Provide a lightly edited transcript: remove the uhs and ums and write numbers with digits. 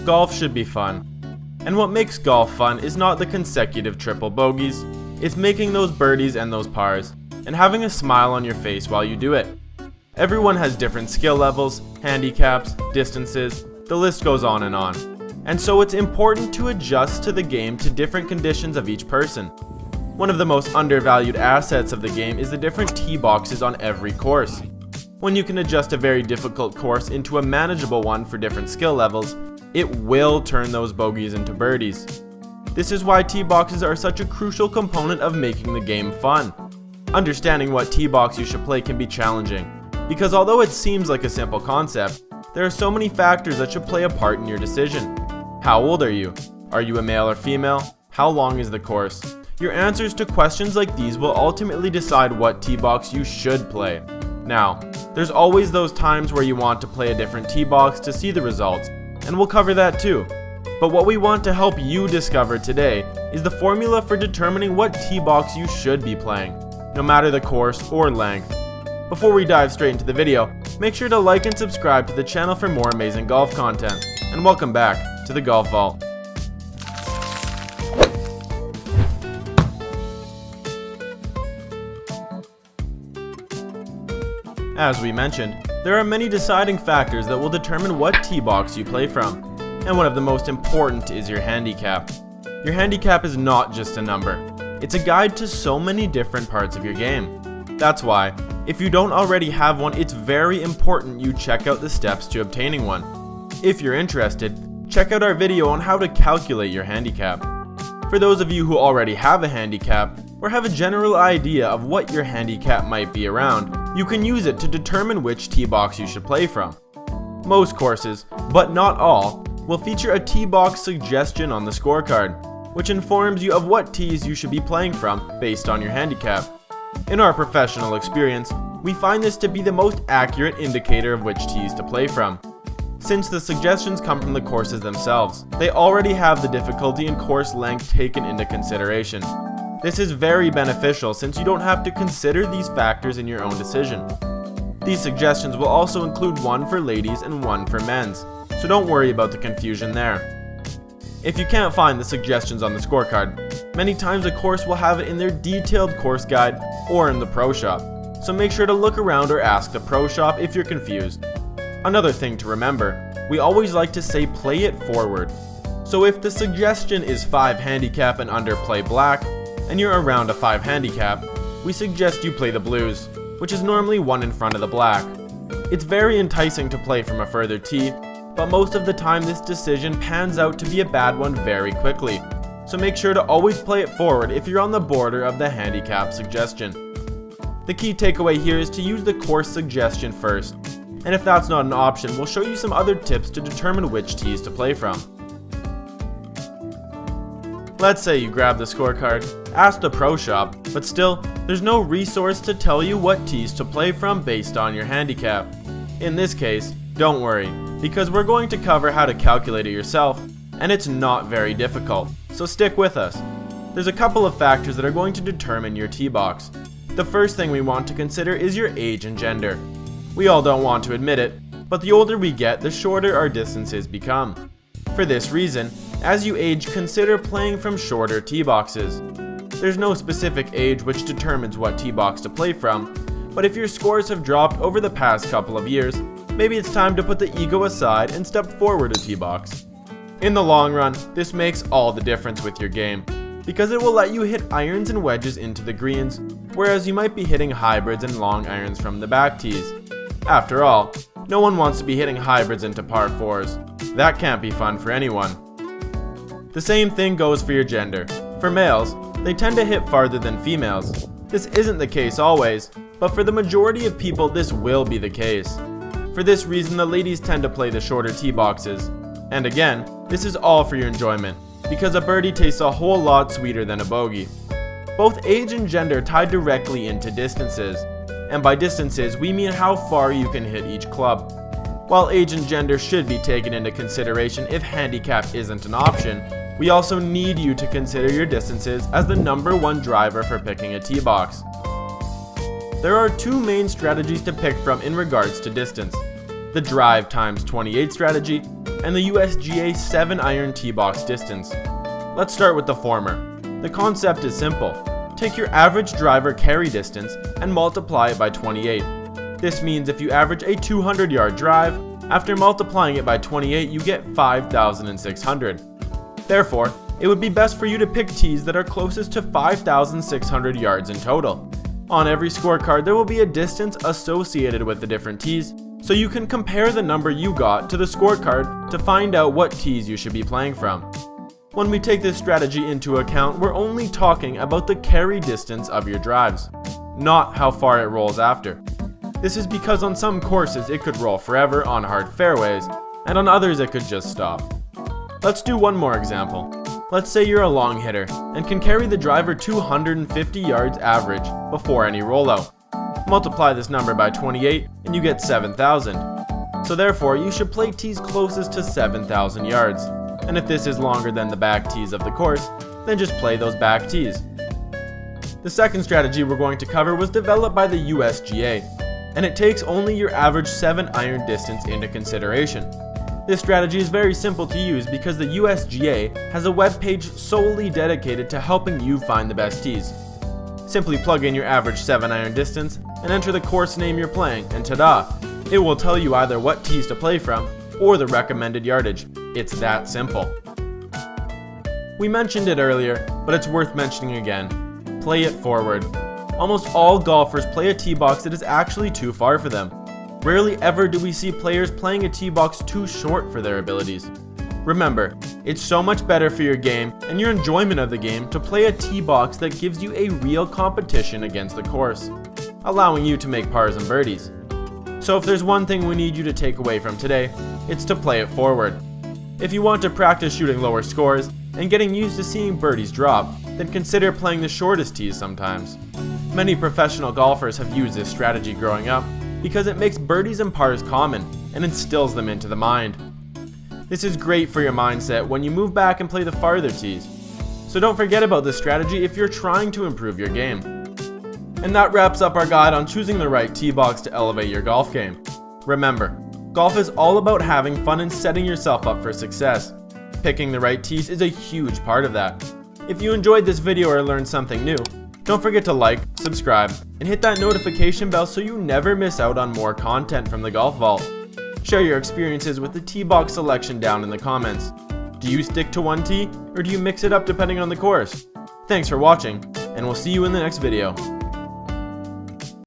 golf should be fun. And what makes golf fun is not the consecutive triple bogeys, it's making those birdies and those pars, and having a smile on your face while you do it. Everyone has different skill levels, handicaps, distances, the list goes on. And so it's important to adjust to the game to different conditions of each person. One of the most undervalued assets of the game is the different tee boxes on every course. When you can adjust a very difficult course into a manageable one for different skill levels, it will turn those bogeys into birdies. This is why tee boxes are such a crucial component of making the game fun. Understanding what tee box you should play can be challenging, because although it seems like a simple concept, there are so many factors that should play a part in your decision. How old are you? Are you a male or female? How long is the course? Your answers to questions like these will ultimately decide what tee box you should play. Now, there's always those times where you want to play a different tee box to see the results, and we'll cover that too. But what we want to help you discover today is the formula for determining what tee box you should be playing, no matter the course or length. Before we dive straight into the video, make sure to like and subscribe to the channel for more amazing golf content, and welcome back to the Golf Vault. As we mentioned, there are many deciding factors that will determine what tee box you play from, and one of the most important is your handicap. Your handicap is not just a number, it's a guide to so many different parts of your game. That's why, if you don't already have one, it's very important you check out the steps to obtaining one. If you're interested, check out our video on how to calculate your handicap. For those of you who already have a handicap, or have a general idea of what your handicap might be around, you can use it to determine which tee box you should play from. Most courses, but not all, will feature a tee box suggestion on the scorecard, which informs you of what tees you should be playing from based on your handicap. In our professional experience, we find this to be the most accurate indicator of which tees to play from. Since the suggestions come from the courses themselves, they already have the difficulty and course length taken into consideration. This is very beneficial since you don't have to consider these factors in your own decision. These suggestions will also include one for ladies and one for men's, so don't worry about the confusion there. If you can't find the suggestions on the scorecard, many times a course will have it in their detailed course guide or in the pro shop, so make sure to look around or ask the pro shop if you're confused. Another thing to remember, we always like to say play it forward. So if the suggestion is 5 handicap and under play black, and you're around a 5 handicap, we suggest you play the blues, which is normally 1 in front of the black. It's very enticing to play from a further tee, but most of the time this decision pans out to be a bad one very quickly, so make sure to always play it forward if you're on the border of the handicap suggestion. The key takeaway here is to use the course suggestion first, and if that's not an option, we'll show you some other tips to determine which tees to play from. Let's say you grab the scorecard, ask the pro shop, but still, there's no resource to tell you what tees to play from based on your handicap. In this case, don't worry, because we're going to cover how to calculate it yourself, and it's not very difficult, so stick with us. There's a couple of factors that are going to determine your tee box. The first thing we want to consider is your age and gender. We all don't want to admit it, but the older we get, the shorter our distances become. For this reason, as you age, consider playing from shorter tee boxes. There's no specific age which determines what tee box to play from, but if your scores have dropped over the past couple of years, maybe it's time to put the ego aside and step forward a tee box. In the long run, this makes all the difference with your game, because it will let you hit irons and wedges into the greens, whereas you might be hitting hybrids and long irons from the back tees. After all, no one wants to be hitting hybrids into par 4s. That can't be fun for anyone. The same thing goes for your gender. For males, they tend to hit farther than females. This isn't the case always, but for the majority of people this will be the case. For this reason, the ladies tend to play the shorter tee boxes. And again, this is all for your enjoyment, because a birdie tastes a whole lot sweeter than a bogey. Both age and gender tie directly into distances, and by distances we mean how far you can hit each club. While age and gender should be taken into consideration if handicap isn't an option, we also need you to consider your distances as the #1 driver for picking a tee box. There are 2 main strategies to pick from in regards to distance. the drive times 28 strategy, and the USGA 7-iron tee box distance. Let's start with the former. The concept is simple. Take your average driver carry distance and multiply it by 28. This means if you average a 200-yard drive, after multiplying it by 28 you get 5,600. Therefore, it would be best for you to pick tees that are closest to 5,600 yards in total. On every scorecard there will be a distance associated with the different tees, so you can compare the number you got to the scorecard to find out what tees you should be playing from. When we take this strategy into account, we're only talking about the carry distance of your drives, not how far it rolls after. This is because on some courses it could roll forever on hard fairways, and on others it could just stop. Let's do one more example. Let's say you're a long hitter and can carry the driver 250 yards average before any rollout. Multiply this number by 28 and you get 7,000. So therefore you should play tees closest to 7,000 yards. And if this is longer than the back tees of the course, then just play those back tees. The second strategy we're going to cover was developed by the USGA, and it takes only your average 7-iron distance into consideration. This strategy is very simple to use because the USGA has a web page solely dedicated to helping you find the best tees. Simply plug in your average 7-iron distance and enter the course name you're playing, and ta-da! It will tell you either what tees to play from or the recommended yardage. It's that simple. We mentioned it earlier, but it's worth mentioning again. Play it forward. Almost all golfers play a tee box that is actually too far for them. Rarely ever do we see players playing a tee box too short for their abilities. Remember, it's so much better for your game and your enjoyment of the game to play a tee box that gives you a real competition against the course, allowing you to make pars and birdies. So if there's one thing we need you to take away from today, it's to play it forward. If you want to practice shooting lower scores and getting used to seeing birdies drop, then consider playing the shortest tees sometimes. Many professional golfers have used this strategy growing up because it makes birdies and pars common and instills them into the mind. This is great for your mindset when you move back and play the farther tees. So don't forget about this strategy if you're trying to improve your game. And that wraps up our guide on choosing the right tee box to elevate your golf game. Remember, golf is all about having fun and setting yourself up for success. Picking the right tees is a huge part of that. If you enjoyed this video or learned something new, don't forget to like, subscribe, and hit that notification bell so you never miss out on more content from the Golf Vault. Share your experiences with the tee box selection down in the comments. Do you stick to one tee, or do you mix it up depending on the course? Thanks for watching, and we'll see you in the next video.